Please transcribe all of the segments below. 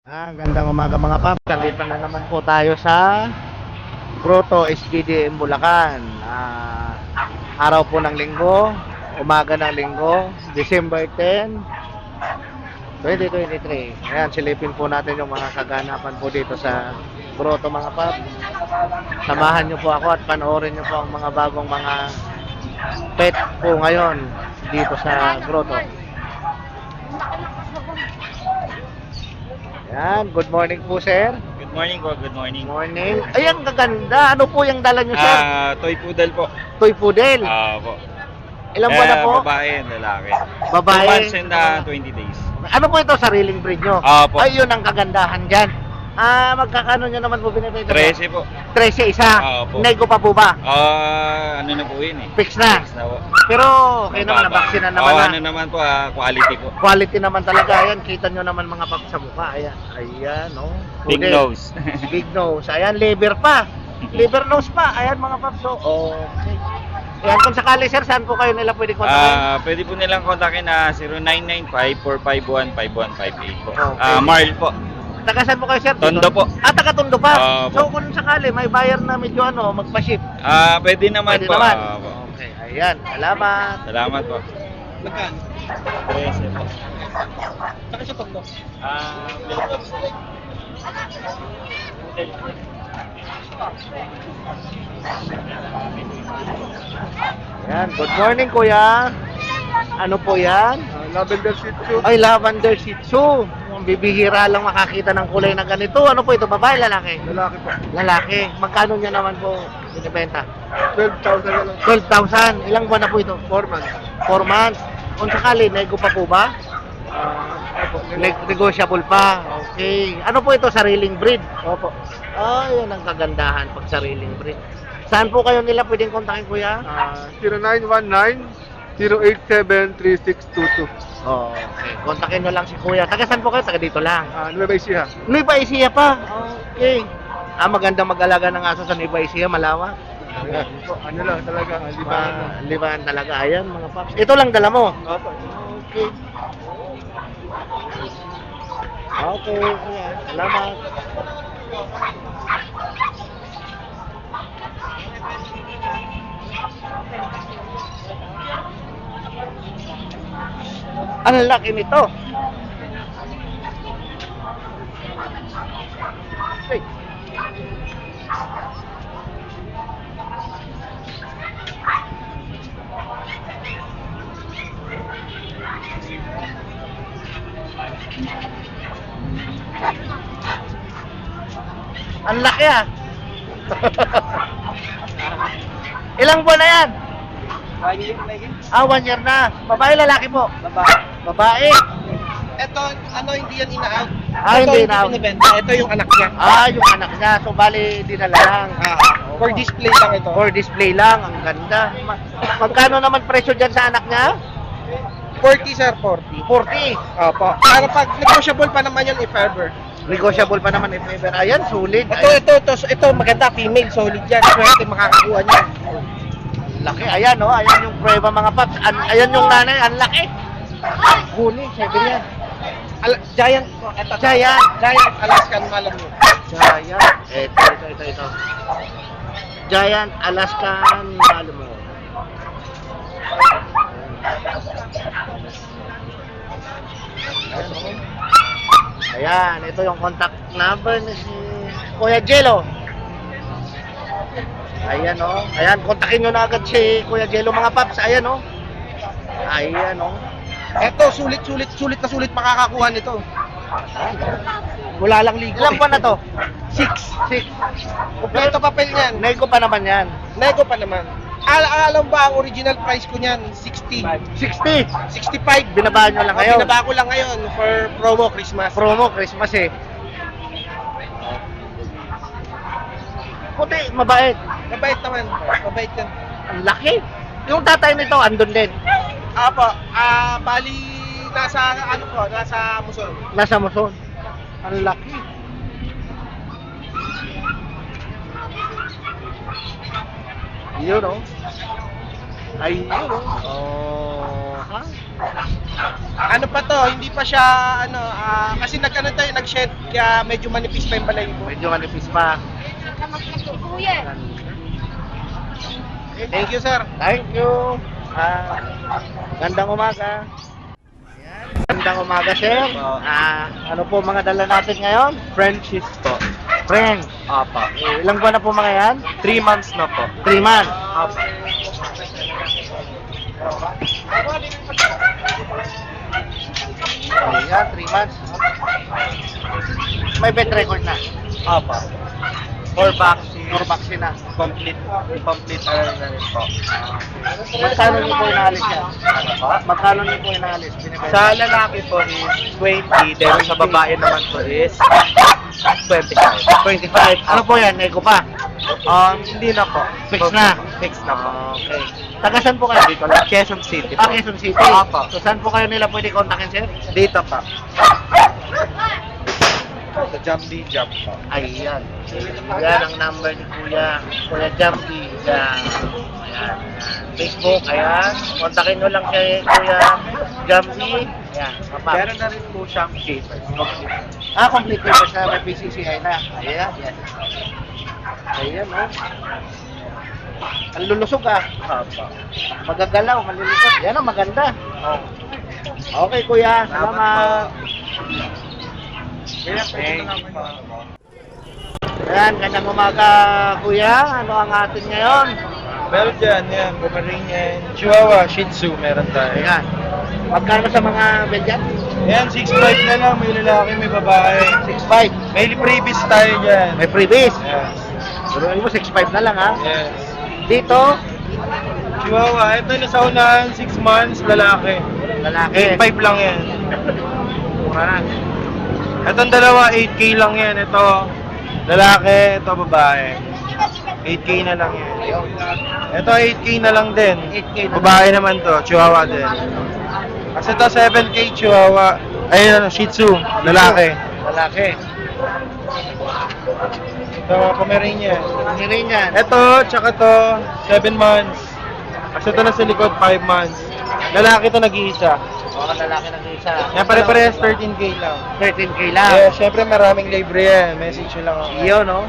Gandang umaga mga paps. Nandito na naman po tayo sa Grotto SGDM Bulacan. Araw po ng linggo, umaga ng linggo, December 10, 2023. Ayan, silipin po natin yung mga kaganapan po dito sa Grotto mga paps. Samahan nyo po ako at panoorin nyo po ang mga bagong mga pet po ngayon dito sa Grotto. Yan, good morning po, sir. Good morning po, good morning. Morning. Ay, ang gaganda. Ano po yung dala nyo, sir? Toy poodle po. Toy poodle. Po. Ilang buwan na po? Babae and lalaki. Babae. 2 months and 20 days. Ano po ito? Sariling breed nyo? Po. Ay, yun ang kagandahan dyan. Magkakano nyo naman po binibenta? 13 po. 13 isa. Po. Nego pa po ba? Ano na po yun eh. Fix na. Fix na po. Pero, kayo naman, nabaksinan naman na. Ano naman po, quality po. Quality naman talaga. Ayan, kita nyo naman mga pap sa mukha. Ayan, ayan, oh. Big Poodle. nose. Big nose. Ayan, liver pa. Liver nose pa. Ayan mga paps. So, okay. Ayan, kung sakali sir, saan po kayo nila pwede kontakin? Pwede po nilang kontakin na 0995-451-5158 po. Okay. Marl po. Taga saan po kayo sir? Tondo po. Taga Tondo pa. Po. So kung sakali may buyer na medyo magpa-ship. Pwede naman Pwede po. naman. Po. Okay, ayan. Salamat. Salamat po. Magkano? 13 po. Saka sa Tondo. Ayan, good morning kuya. Ano po yan? Lavender Shih Tzu. Ay, lavender shih tzu. Ang bibihira lang makakita ng kulay na ganito. Ano po ito? Babae, lalaki? Lalaki po. Lalaki. Magkano niya naman po binibenta? 12,000 na lang. 12,000. Ilang buwan na po ito? 4 months. 4 months. Kung sakali, nego pa po ba? Opo. Negotiable pa. Okay. Ano po ito? Sariling breed? Opo. Ay, yun ang kagandahan pag sariling breed. Saan po kayo nila pwedeng kontakin kuya? 0919-087-3622. Okay. Kontakin nyo lang si kuya. Taga saan po kayo? Taga dito lang. Nueva Ecija. Nueva Ecija pa. Okay. Maganda mag-alaga ng aso sa Nueva Ecija, malawak. Ano lang talaga, libangan lang. Libangan talaga. Ayan, mga paps. Ito lang dala mo. Opo. Okay. Okay, kuya. Salamat. Ang laki nito. Hey. Ang laki ah. Ilang buwan na yan? 1 year na yun. 1 year na. Babae, lalaki po? Babae. Babae. Ito, hindi yan ina-out. Hindi na. binibenta. Ito yung anak niya. Yung anak niya. So, bali, dinala lang. For display lang ito. For display lang. Ang ganda. Magkano naman presyo dyan sa anak niya? 40 sir, 40. 40. Opo. Para pag negotiable pa naman yun if ever. Negotiable pa naman if ever. Ayan, solid. Ito maganda, female, solid yan. Swerte makakakuha niya. Laki. Ayan, oh. Ayan yung prueba mga paps. Ayan yung nanay. Ang laki. Huli. Siberian. Giant. Giant. Giant Alaskan Malamute. Giant. Ito. Giant Alaskan Malamute. Ayan, ito yung contact number ni si Kuya Jello. Ayan oh. Ayan, kontakin nyo na agad si Kuya Jello mga paps. Ayan oh. Ayan oh. Ito, sulit na sulit makakakuha nito. Wala lang ligo. Ilang buwan na to? 6. 6. Kompleto papel niyan. Nego pa naman yan. Nego pa naman. Alam ba ang original price ko niyan? 60. 60. 65. Binabaan nyo lang ngayon. Binaba ko lang ngayon for promo Christmas. Promo, Christmas eh. Puti, mabait. Mabait naman. Mabait yan. Ang laki. Yung tatay nito, andun din. Apo, bali nasa Muson. Nasa Muson. Ang laki. Yun oh. Ayun oh. Aha. Ano pa to, hindi pa siya, kasi nag-shed, kaya medyo manipis pa yung balahibo. Medyo manipis pa. Kuya. Thank you, sir. Thank you. Gandang umaga. Ayan. Gandang umaga, sir. Ano po mga dala natin ngayon? Frenchies po. Friends. Apa. Ilang buwan na po mga yan? 3 months na po. 3 months. Apa. Ayan, 3 months. May vet record na. Apa. 4 vaccines. 4 vaccine na. Complete na rin po. Magkano niyo po inaalis yan? Ano po? Magkano niyo po inaalis? Binibenta? Sa lalaki po is 20, then sa babae naman po is 25. 25. Ano po yan? Nego pa? Hindi na po. Fix na? Fix na po. Okay. Taga saan po kayo? Dito lang. Quezon City po. Quezon City. Opo. So saan po kayo nila pwede kontakin, sir? Dito pa. Sa Jambi Jump po. Ayan. Yan ang number ni Kuya. Kuya Jumpy. Yan. Ayan. Facebook. Ayan. Kontakin nyo lang kay Kuya Jumpy. Ayan. Meron na rin po siyang papers. Complete paper sa may PCCI na. Ayan. Yan. Ayan, oh. Ang lulusog ah. Opo. Magagalaw, malulusog. Yan ang maganda. Okay, Kuya. Salamat. Thank you. Ayan, gandang umaga, Kuya. Ano ang atin ngayon? Meron dyan, yan. Pomeranian, Chihuahua, Shih Tzu, meron tayo. Ayan. Magkano sa mga Belgian? Yan, 6'5 na lang. May lalaki, may babae. 6'5". May previous tayo dyan. May freebies. Yes. Pero mo 6'5 na lang ha. Yes. Dito, Chihuahua, ito na sa unahan, 6 months, lalaki. lalaki. 8'5 lang yan. Mura na. Itong dalawa, 8K lang yan. Ito, lalaki, ito babae. 8K na lang yan. Ito, 8K na lang din. 8K na Babae naman to, Chihuahua din. Kasi ito, 7K Chihuahua. Ayun, Shih Tzu, lalaki. Lalaki. Ito, Pomeranian. Ang rin yan. Ito, tsaka to, 7 months. Kasi ito na sa likod, 5 months. Lalaki to nag-iisa. Oo, lalaki na isa. Yan, pare-parehas 13K lang. 13K lang. Eh, syempre maraming libre yan. Message nyo lang ako. Iyon, no?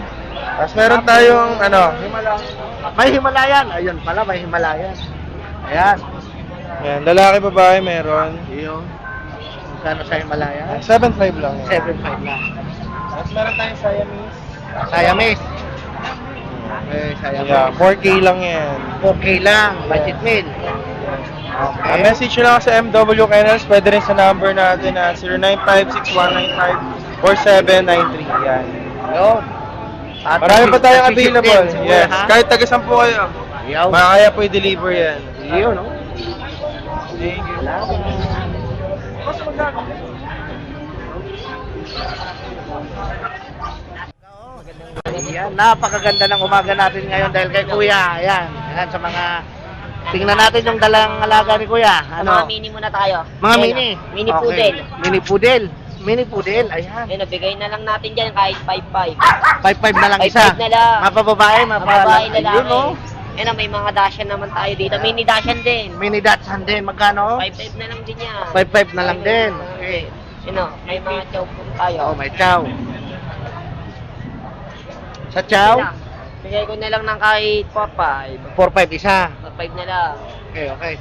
Tapos meron tayong, May Himalayan. Ayun pala, may Himalayan. Ayan. yan, lalaki, babae, meron. Iyon. Magkano sa Himalayan? 7.5 lang yan. 7.5 lang. Tapos meron tayong Siamese. Siamese. Okay, Siamese. Yeah, 4K lang yan. 4K lang. Budget meal. Okay. Message nyo lang ako sa MW Kennels. Pwede rin sa number natin na 0956-195-4793. Yan. Yun. At Marami pa tayong nasisip available. din, Yes. ha? Kahit taga-10 po kayo. Yaw. Makakaya po i-deliver yan. Iyon, no? Thank you. Ayan, napakaganda ng umaga natin ngayon dahil kay Kuya. Ayan, ayan sa mga... Tingnan natin yung dalang alaga ni Kuya. Mga mini muna tayo. Mga Ayan, mini. Mini Okay. poodle. Mini poodle. Mini poodle, ayan. Ayan, nabigay na lang natin dyan kahit 5-5. 5'5 na lang isa. 5'5 na lang. Mapababae, Mga babae, lalaki. Ayun, no? Ayan, may mga dashan naman tayo dito. Mini dashan din. Mini Dachshund din. Magkano? 5-5 na lang din yan. 5'5 na lang din. Okay. Ayan, may mga chow po tayo. Oo, may chow. Sa chow, Bigay ko na lang ng kahit 4-5. 4'5 isa. 4-5 na lang. Okay, okay.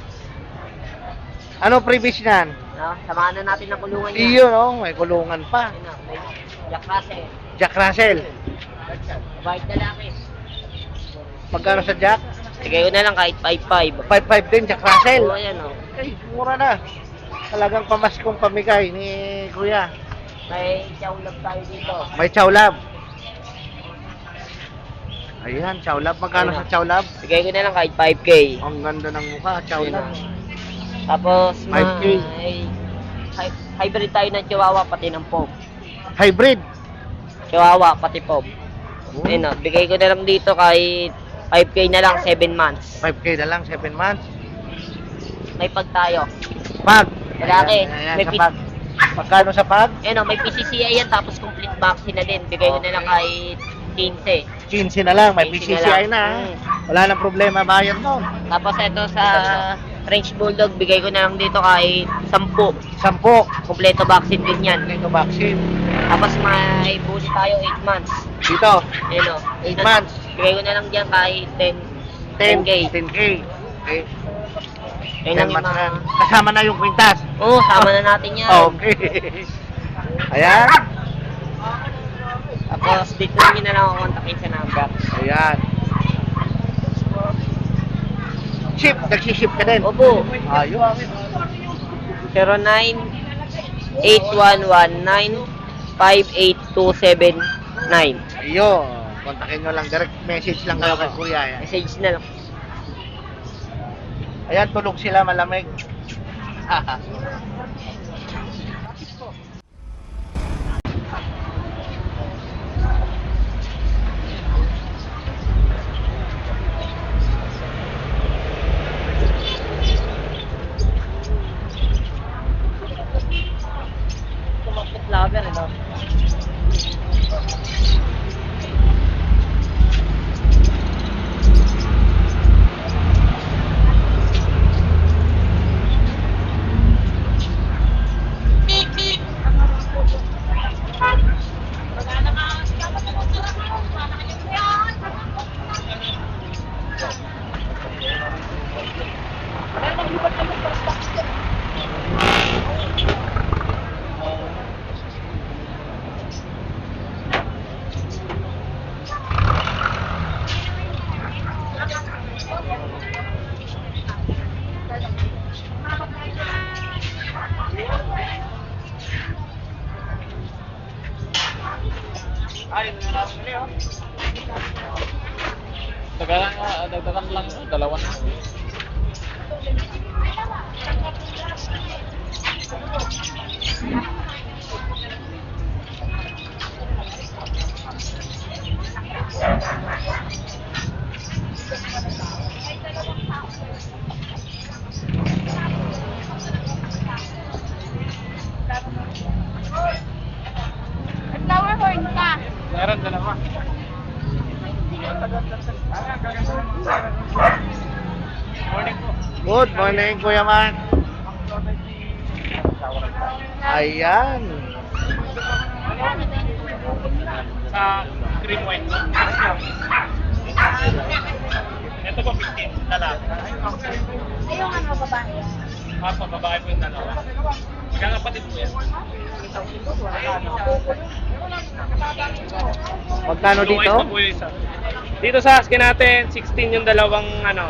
Ano previous niyan? No? Samahan na natin ng kulungan niya. Iyon, oh, may kulungan pa. Ayan, may Jack Russell. Jack Russell. White na lang eh. Magkano sa Jack? Bigay ko na lang kahit 5-5. 5'5 din, Jack Russell. Oo, ayan o. Ay, mura na. Talagang pamaskong pamigay ni Kuya. May chow love tayo dito. May chow lab. Ayan, chow lab. Magkano sa chow lab? Bigay ko na lang kahit 5K. Ang ganda ng mukha, chow Ayun lab. na. Tapos, 5K. hybrid tayo ng Chihuahua pati ng Pom. Hybrid. Chihuahua pati Pom. Ayun na, bigay ko na lang dito kahit 5K na lang, 7 months. 5K na lang, 7 months. May pag tayo. Pag. Lalaki. Ayan, May sa pag. Magkano sa pag? Ayun o, may PCCI yan tapos complete vaccine na din. Bigay ko na lang kahit 15. 15 na lang, may 15 na PCCI lang. na. Wala nang problema, bayad nun. Tapos ito sa French Bulldog, bigay ko na lang dito kahit 10. 10. Kompleto vaccine din yan. Ito vaccine. Tapos may bully tayo 8 months. Dito, Ayun o. 8 months. Bigay ko na lang dyan kahit 10K. 10K. Okay. Ayun lang 10 yung months mga... na. Kasama na yung kwintas. Oo, sama na natin yan. Okay. Ayan. Tapos dito nyo na lang ako kontakin sa number. Ayan. Ship, nagsiship ka din. Opo. Ayun. 09-8119-58279. Ayun. Kontakin nyo lang. Direct message lang kayo kay Kuya. Ayan. Message na lang. Ayan, tulog sila malamig. Tumakot lager, no? Dagdagan lang, dalawa na. Flower horn ka. Meron dalawa. Good morning, Kuya Mark. Ayan. Sa cream white. Ito po 15, lalaki. Ayun ano, babae. Apa, babae po yung dalawa. Magkakapatid po yan. Magkano Blue dito? eyes po yung isa. Dito sa askin natin, 16 yung dalawang ano.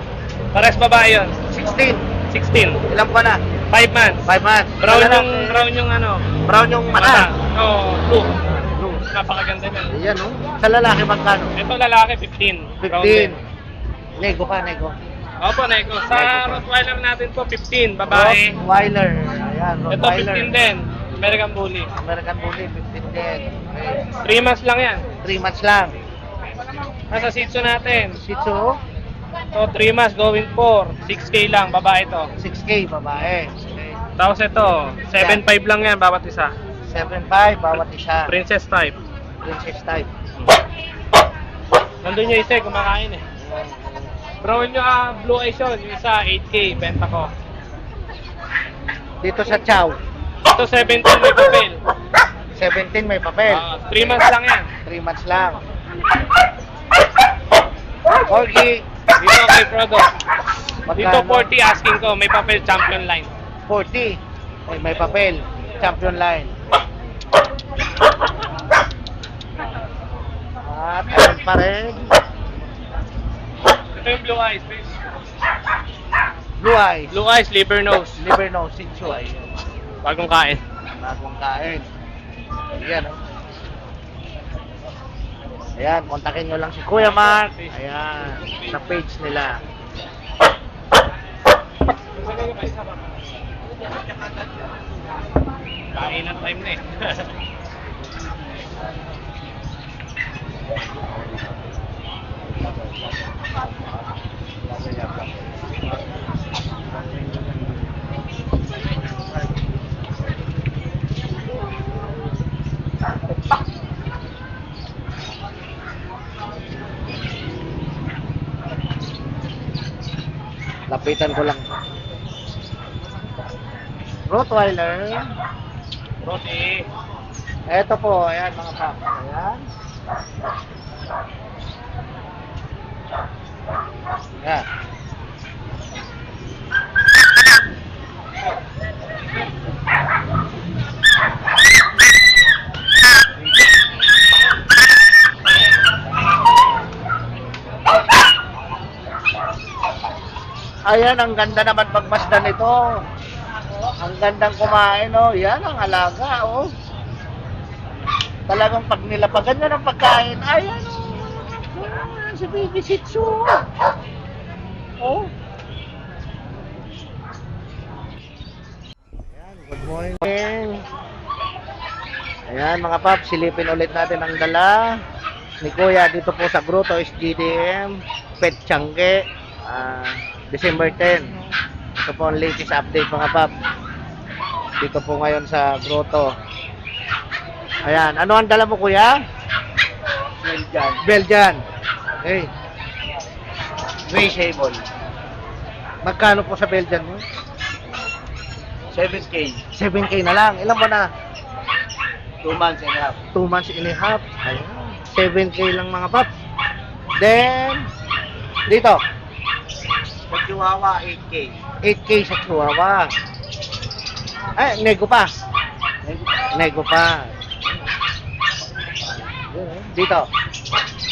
Pares babae yun. 16. 16. Ilan pa na? 5 months. 5 months. Brown yung ano. Brown yung mata. Oo, blue. Napakaganda niyan. Ayan, oh. Sa lalaki magkano? Ito lalaki 15. Brown din. 15. Nego pa, nego. Opo, Neko. Sa Rottweiler natin po 15, babae. Rottweiler. Ayan, Ito Rottweiler. 15 din. American Bully. American Bully, 15 din. Okay. 3 months lang yan. 3 months lang. Nasa Shih Tzu natin. Shih Tzu, So 3 months going for 6K lang, babae to. 6K, babae. Okay. Tapos ito, 7.5 lang yan bawat isa. 7.5, bawat isa. Princess type. Princess type. Nandun yung isa, kumakain eh. Brown yung blue eyes yun, yung isa 8K, benta ko. Dito sa Chow, Ito 17 may papel. 17 may papel. 3 months lang yan. 3 months lang. Corgi, Dito kay Prodo. Dito magkano? 40 asking ko, may papel champion line. 40. Okay, may papel. Champion line. At ayun pa rin. Ito yung blue eyes. Blue eyes. Blue eyes, liver nose. Liver nose, Shih Tzu. Ayun. Bagong kain. Bagong kain. Ayan. Oh. Ayan, kontakin nyo lang si Kuya Mark. Ayan, sa page nila. Kain ng time na eh. Lapitan ko lang. Rottweiler. Roti. Ito po, ayan mga paps. Ayan. Ayan. Ayan, ang ganda naman pagmasdan nito. Ang gandang kumain, oh. Yan ang alaga, oh. Talagang pag nilapagan niya ng pagkain, ayan, oh. Ayan, si Baby Shih Tzu. Oh. Ayan, good morning. Ayan, mga paps, silipin ulit natin ang dala ni Kuya dito po sa Grotto SGDM, Pet Tiangge, December 10. Ito po ang latest update mga paps. Dito po ngayon sa Grotto. Ayan, ano ang dala mo Kuya? Belgian. Belgian. Hey, Raceable. magkano po sa Belgian mo? 7K. 7K na lang. Ilan ba na? 2 months and a half. 2 months and a half. Ayan. 7K lang mga paps. Then, dito, Sa Chihuahua, 8K. 8K sa Chihuahua. Ay, nego pa. Nego pa. Dito,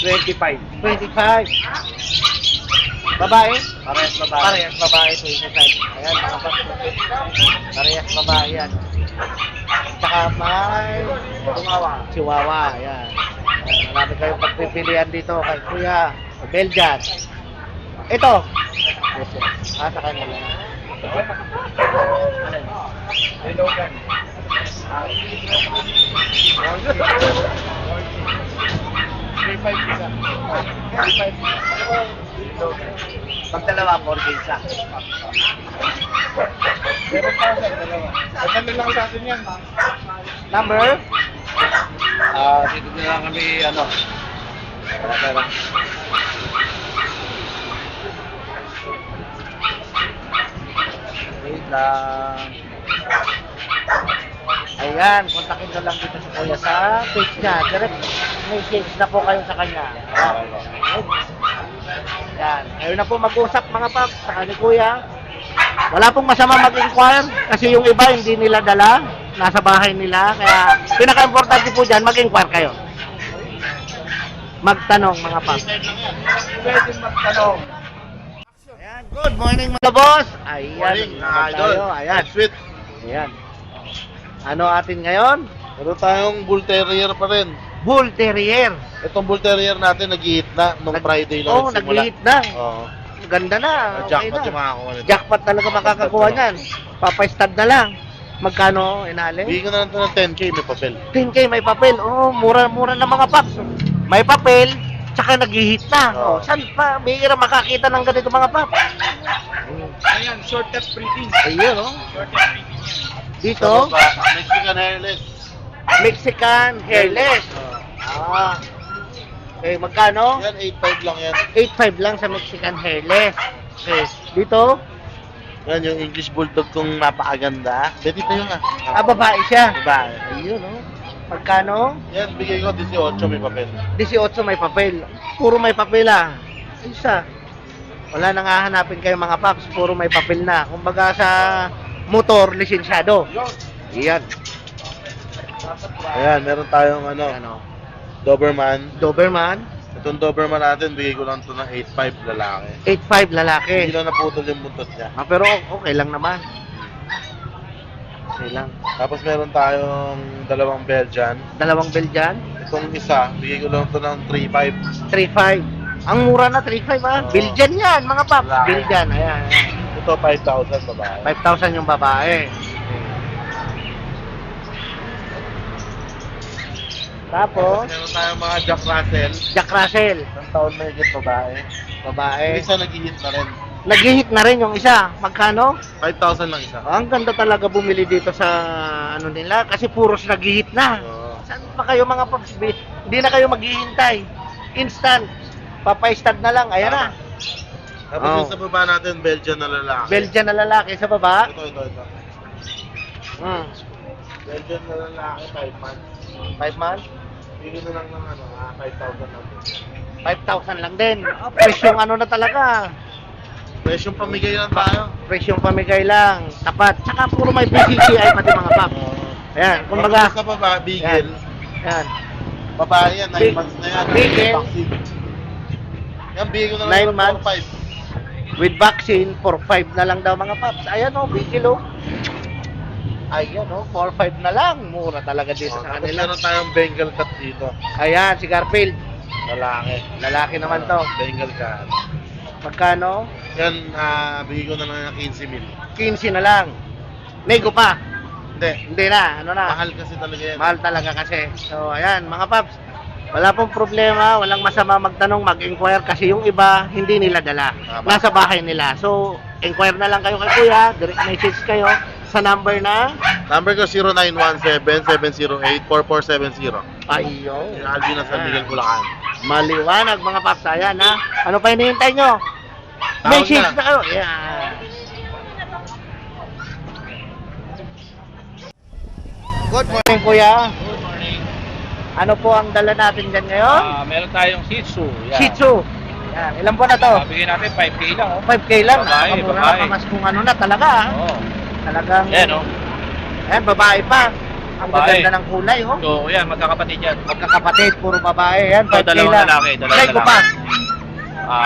25. 25. Babae? Parehas babae. Parehas babae, 25. Ayan, mga paps. Parehas babae yan. Tsaka may Chihuahua. Ayan. Ayan, marami kayong pagpipilian dito kay Kuya. Belgian. Ito. Sa kanya lang. Logan. Pag dalawa, 4K isa. Magkano lang sa atin yan? Number? Dito na lang kami, ano, pera. Wait lang. Ayan, kontakin nyo lang dito sa Kuya sa page niya. Direct message na po kayo sa kanya. Ayan. Ayun na po mag-usap mga paps sa ni Kuya. Wala pong masama mag-inquire kasi yung iba hindi nila dala. Nasa bahay nila. Kaya pinaka-importante po dyan, mag-inquire kayo. Magtanong mga paps. Pwede magtanong. Ayan, good morning mga boss. Ayan, Morning, mga naman idol. tayo. Ayan. Sweet. Ayan. Ano atin ngayon? Meron tayong Bull Terrier pa rin. Bull Terrier. Itong Bull Terrier natin nag-hit na nung Friday lang. Oo, nag-hit na. Oo. Ganda na. Okay Jackpot na. yung makakakuha nito. Jackpot talaga makakakuha niyan. Papay-stud na lang. Magkano inali? Bigyan ko na lang ito ng 10K, may papel. 10K may papel. Oh, mura-mura na mga paps. May papel, tsaka nag-hit na. Oh, Oo. saan pa? Bihira makakita ng ganito mga paps. Ayan, short cut breeding. Ayun, oh. Short cut breeding yan. Dito, Mexican hairless. Mexican hairless. Ah. Okay, magkano? Yan, 8.5 lang yan. 8.5 lang sa Mexican hairless. Okay. Dito, Yan yung English Bulldog kong napakaganda. Dito yung babae siya. Babae. Ayun, oh. Magkano? Yan, bigay ko 18, may papel. 18 may papel. Puro may papel ah. Isa. Wala nang hahanapin kayo mga paps. Puro may papel na. Kumbaga sa motor, lisensyado. Iyan. Ayan, meron tayong Ano? Doberman. Doberman. Itong Doberman natin, bigay ko lang ito ng 8.5 lalaki. 8.5 lalaki. Hindi lang naputol yung buntot niya. Pero okay lang naman. Okay lang. Tapos meron tayong dalawang Belgian. Dalawang Belgian. Itong isa, bigay ko lang ito ng 3.5. 3.5. Ang mura na 3.5 ah. Oo. Belgian yan mga paps. Lalaki. Belgian. Ayan. Ito 5,000 babae. 5,000 yung babae. Tapos, Meron tayong mga Jack Russell. Jack Russell. Isang taon na higit babae. Babae. Yung isa nag-hit na rin. Nag-hit na rin yung isa. Magkano? 5,000 lang isa. Ang ganda talaga bumili dito sa ano nila kasi puros nag-hit na. Oo. Saan pa kayo mga paps? Hindi na kayo maghihintay. Instant. Papay-stud na lang. Ayan na. Tapos Oo. yung sa baba natin, Belgian na lalaki. Belgian na lalaki sa baba. Ito. Belgian na lalaki, 5 months. 5 months? Bigyan na lang ng 5,000 lang. 5,000 lang din. Presyong ano na talaga. Presyong pamigay lang tayo. Presyong pamigay lang. Tapat. Tsaka puro may PCCI pati mga pap. Ayan, kumbaga. Sa baba, bigel. Ayan. Babae yan, 9 Big- months na yan. bigel. Vaccine. Yan, bigyan ko na 9 lang ng months. 4-5. With vaccine, 4-5 na lang daw mga paps. Ayan o, bigil o. Ayan o, 4-5 na lang. Mura talaga dito sa Tapos kanila. meron tayong Bengal cat dito. Ayan, si Garfield. Lalaki. Lalaki naman to. Bengal cat. Magkano? Yan, bigyan ko na lang ng 15 mil. 15 na lang. Nego pa. Hindi. Hindi na, ano na. Mahal kasi talaga yan. Mahal talaga kasi. So, ayan, mga paps. Wala pong problema, walang masama magtanong, mag-inquire kasi yung iba, hindi nila dala. Tama. Nasa bahay nila. So, inquire na lang kayo kay Kuya, direct message kayo sa number na Number ko 0917-708-4470. ayun. Yung Alvin na San Miguel, Bulacan. Maliwanag mga paps, ayan ha. Ano pa hinihintay nyo? Tawag Message na. na kayo. Ayan. Good morning, Kuya. Good morning. Ano po ang dala natin dyan ngayon? Meron tayong Shih Tzu. Yan. Shih Tzu. Yan. Ilan po na to? Bigyan natin 5K lang, oh. 5K lang. Babae, Nakamura babae. na mas kung ano na talaga. ah. Oo. Talagang, Yan, oh. Ayan, babae pa. Ang Babae. gaganda ng kulay, oh. So, yan, magkakapatid yan. Magkakapatid, puro babae. Yan, Ito, 5K dalawang lang. lalaki, dalawang Nego lalaki. pa.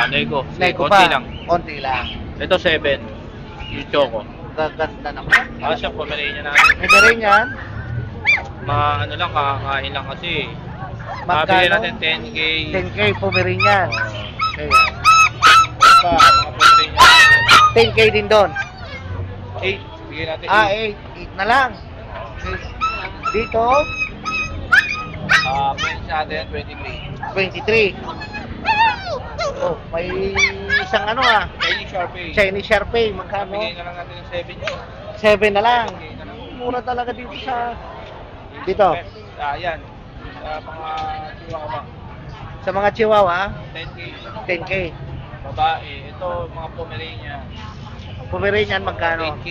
Nego. Nego Konti pa. lang. Konti lang. Ito, 7. Yung Choco. Gaganda naman. Siya, pumili niya natin. May rin yan. Mga ano lang, kakakain lang kasi. Magkano? Bigyan natin 10K. 10K po rin yan. Okay. Pa, mga pumili niya. 10K din doon. 8. Bigyan natin 8. 8 na lang. Dito, Pwede sa atin 23. 23. Oh, may isang ano ah. Chinese Sharpie. Chinese Sharpie, magkano? Bigyan na lang natin ng 7 yun. 7 na lang. 7K na lang. Mura talaga dito sa dito. Yan. Sa mga chihuahua. Sa mga Chihuahua, 10K. 10K. Babae. Ito, mga Pomeranian. Pomeranian magkano? 8K.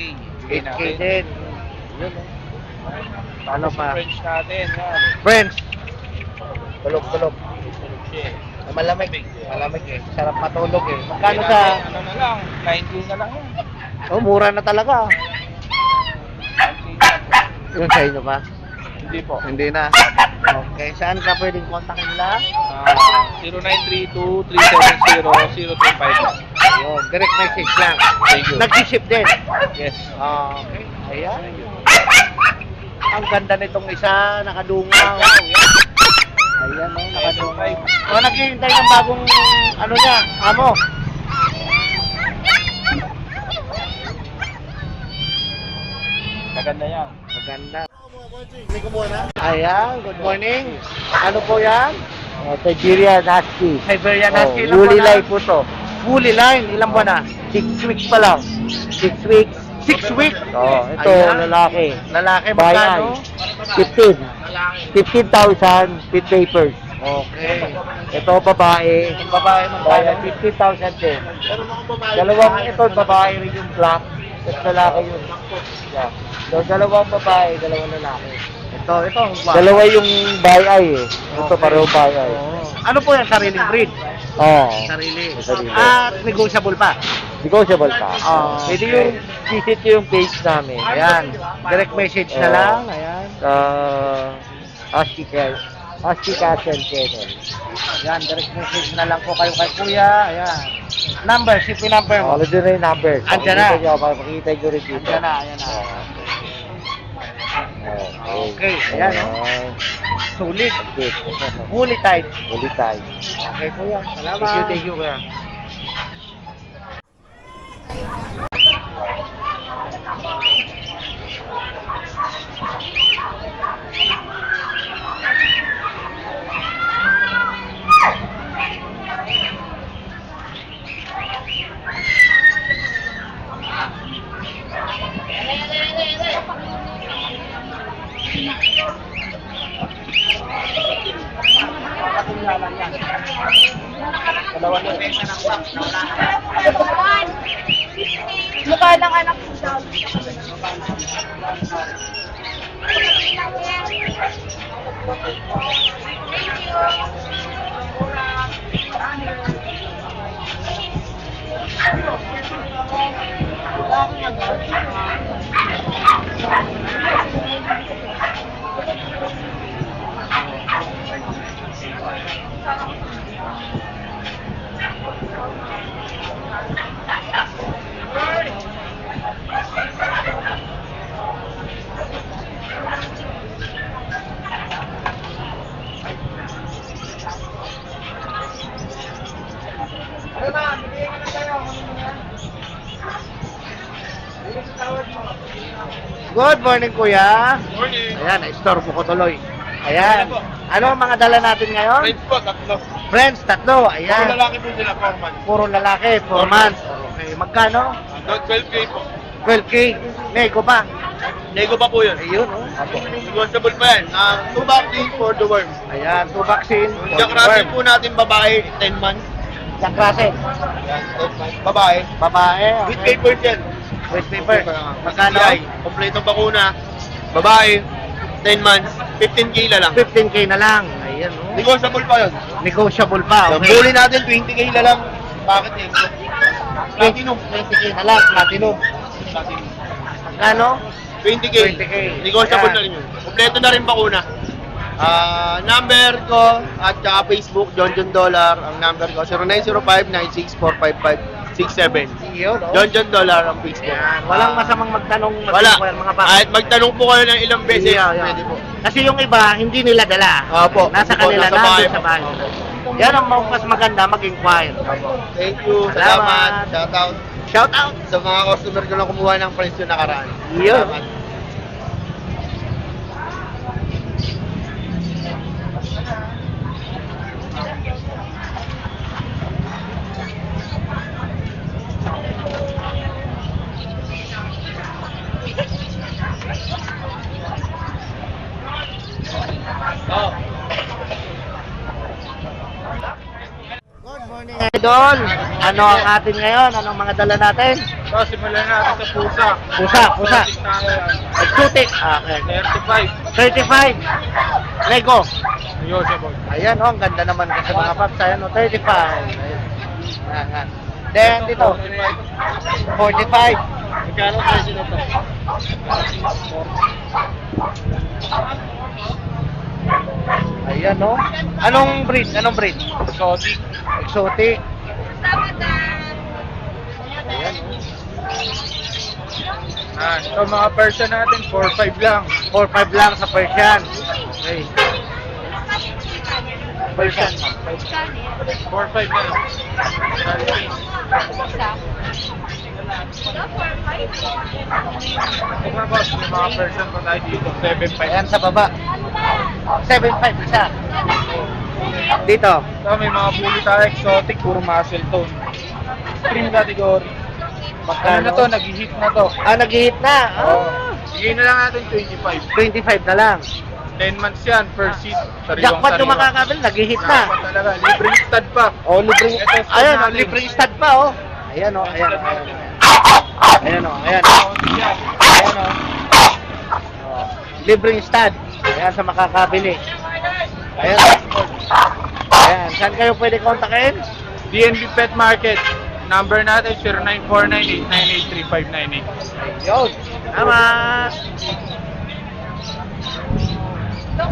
8K din. Yun oh. Ano pa? French natin. Yan. Friends. Tulog-tulog. Tulog siya. Malamig. Malamig eh. Sarap matulog eh. Magkano Bigyan sa... natin, ano na lang, 9K na lang yan. Oh, mura na talaga. 9K na lang. Yun sa inyo ba? Hindi po. Hindi na. Okay, saan ka pwedeng kontakin nila? 0932-370-035. Ayun, direct message lang. Thank you. Nag-ship din. Yes. Okay. Ayan. Ang ganda nitong isa, nakadungaw. Ayan, oh, nakadungaw. O, naghihintay ng bagong, ano niya, amo. Maganda yan. Maganda. Ayan, good morning. Ano po yan? Siberian Husky. Siberian Oh, Husky lang woolly po na. line po to. Woolly line, ilang buwan na? 6 weeks pa lang. 6 weeks. 6 weeks. Oh, ito, Ayan. lalaki. Lalaki, Bayan. magkano? 15. 15,000 with papers. Okay. Ito, babae. Yung babae, Bayan, magkano? 15,000 din. Dalawang ito, babae rin yung black. Tapos lalaki yun. Yeah. So, dalawang babae, dalawang lalaki. Ito, ang gwapo. Dalawa yung bayay eh. Ito, Okay. pareho bayay. Oo. Ano po yan? Sariling breed? Oo. Sarili. Sarili. At negotiable pa. Negotiable pa. Oh, Pwede okay. yung visit yung page namin. Ayan. Direct message na Oo. lang. Ayan. Husky Castle Channel. Ayan, direct message na lang po kayo kay Kuya. Ayan. Number, CP number mo. All doon na yung number. Andyan na. Makikita nyo rin dito. Ayan na, ayan na. Okay, ayan, oh. Sulit. Okay. Fully tight. Ulit tayo. Okay, Kuya. Salamat. Thank you, Kuya. Mukha ng anak ko daw. lang yan. Thank you. Good morning, kuya. Morning. Ayan, na-store ko tuloy. Ayan. Ano ang mga dala natin ngayon? Friends po, tatlo. Friends, tatlo. Ayan. lalaki po sila, 4 months. Puro lalaki, 4 months. Okay, magkano? 12K po. 12K. Nego pa. Nego pa po yun. Ayun, oh. Negotiable pa yan. 2 vaccine for the worm. Ayan, 2 vaccine. Jack Russell po natin babae, 10 months. Jack Russell. Yan, 10 months. Babae. Babae. With Okay. papers yan. With paper. Magkano? CI, kompletong bakuna. Babae, 10 months, 15K na lang. 15K na lang. Ayan, oh. Negotiable pa yun. Negotiable pa. Yung Okay. bully natin, 20K na lang. Bakit eh? Platinum. 20K na lang. Platinum. Platinum. Magkano? 20K. 20K. Negotiable Ayan. na rin yun. Kompleto na rin bakuna. Number ko at saka Facebook, John Dollar. Ang number ko, 0905-9645567. Yun, oh. John Dollar ang Facebook. Ayan. Walang masamang magtanong Wala. mag-inquire, mga bakit. Kahit magtanong po kayo ng ilang beses, Yeah, yeah. pwede po. Kasi yung iba, hindi nila dala. Opo. Nasa Opo, kanila, nasa bahay nandun sa po. bahay. Yan ang mas maganda, mag-inquire. Thank you. Salamat. Salamat. Shout out Shout out! sa mga customer ko na kumuha ng price yung nakaraan. Yun. Salamat. Good morning, Idol. Ano ang atin ngayon? Anong mga dala natin? So, simulan natin sa pusa. Pusa. Exotic. Okay. 35. Lego. Negotiable. Ayan, oh, ang ganda naman kasi mga paps. Ayan, oh, 35. Ayan. Ayan. Then, dito. 45. Magkano presyo na to? Ayan, oh. Anong breed? Exotic. Exotic. Ayan, Ito mga person natin, 4-5 lang. 4-5 lang sa Persian. Okay. Persian. 4-5 na lang. Kung mga boss, may mga person pa tayo dito, 7-5. Ayan sa baba. 7-5 isa. Dito. Ito, may mga bully tayo, exotic, puro muscle tone. Extreme category. Ano na to, nag-hit na to. Ah, nag-hit na. Oo. Ah, Bigyan na lang natin 25. 25 na lang. 10 months yan, per seat. Jackpot yung makakabil, nag-hit na. Jackpot talaga, libreng stud pa. Oh, libreng, Ito, stud ayan, oh, natin. libreng stud pa, oh. Ayan, oh, ayan, oh, ayan. Ayan, oh, ayan. Ayan, oh. Oh, libreng stud. Ayan, sa makakabili. Ayan, oh. Ayan, saan kayo pwede kontakin? DNB Pet Market. Number natin, 0949-898-3598. Yun. Salamat. Dok,